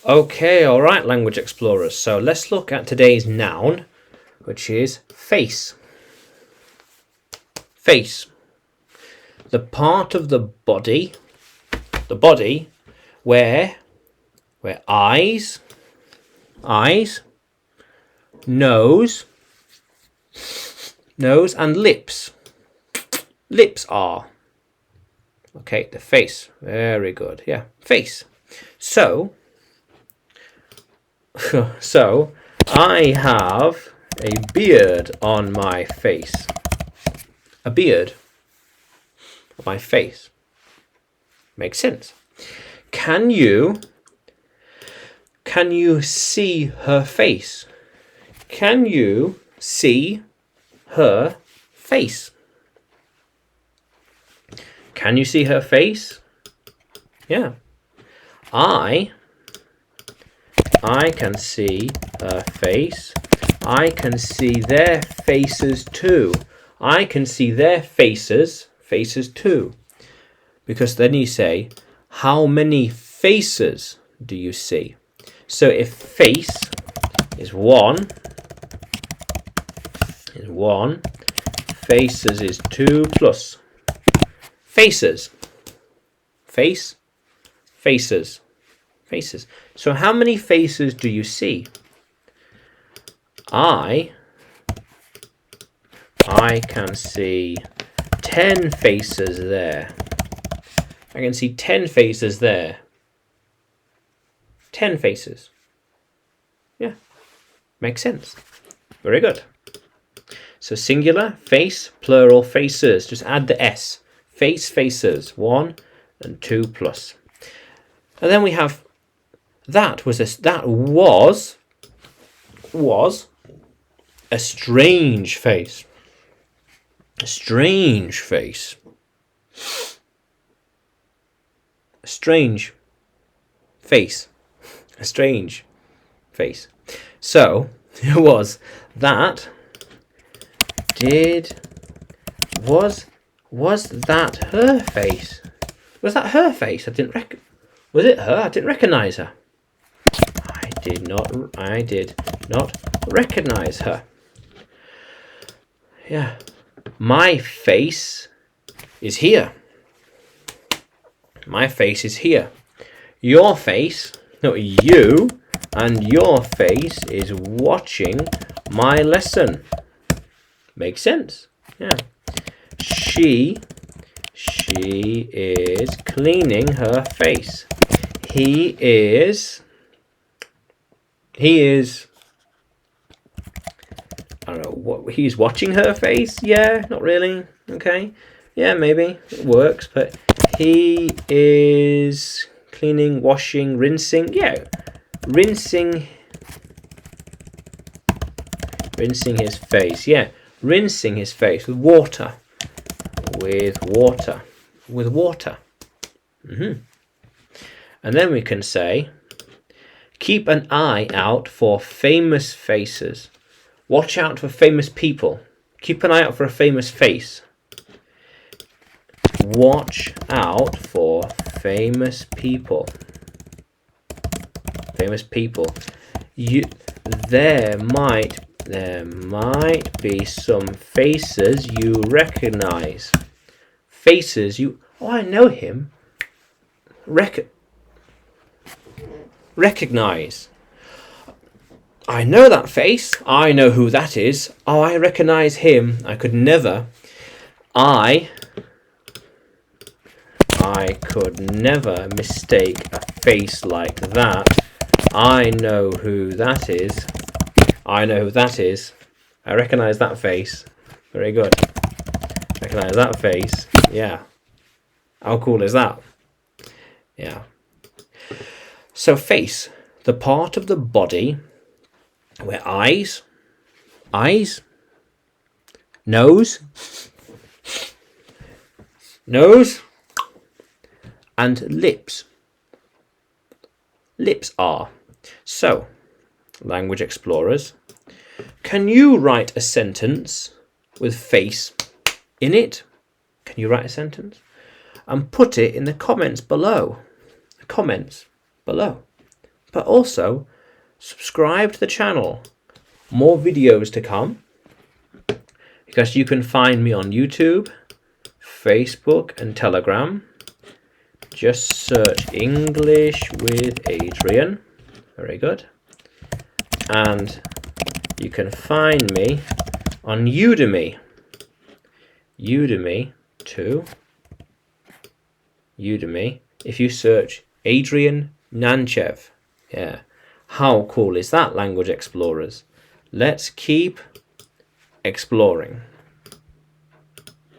Okay, all right, language explorers. So let's look at today's noun, which is face. Face. The part of the body where eyes, nose and lips are. Okay, the face. Very good. Yeah, face. So I have a beard on my face. A beard on my face. Makes sense. Can you see her face? Can you see her face? Can you see her face? Yeah. I can see her face. I can see their faces too. I can see their faces too. Because then you say, how many faces do you see? So if face is one, faces is 2 plus. Faces. Face, faces. Faces. So how many faces do you see? I can see 10 faces there. I can see 10 faces there. 10 faces. Yeah, makes sense. Very good. So singular, face, plural, faces. Just add the S. Face, faces. 1 and 2 plus. And then we have that was a strange face. A strange face. A strange face. A strange face. So it was that. Was that her face? Was that her face? Was it her? I didn't recognize her. I did not recognize her. Yeah. My face is here. My face is here. Your face, not you, and your face is watching my lesson. Makes sense. Yeah. She is cleaning her face. He is I don't know what he's watching her face. Yeah, not really. Okay. Yeah, maybe it works, but he is cleaning, washing, rinsing. Yeah. Rinsing his face. Yeah. Rinsing his face with water. With water. And then we can say, keep an eye out for famous faces. Watch out for famous people. Keep an eye out for a famous face. Watch out for famous people. Famous people. There might be some faces you recognize. Faces you... Oh, I know him. Recognize. I know that face. I know who that is. Oh, I recognize him. I could never mistake a face like that. I know who that is. I know who that is. I recognize that face. Very good. Recognize that face. Yeah. How cool is that? Yeah. So face, the part of the body where eyes, nose, and lips are. So, language explorers, can you write a sentence with face in it? Can you write a sentence? And put it in the comments below. but also subscribe to the channel. More videos to come, because you can find me on YouTube, Facebook and Telegram. Just search English with Adrian. Very good. And you can find me on Udemy. Udemy too. Udemy. If you search Adrian Nanchev. Yeah. How cool is that, Language Explorers? Let's keep exploring.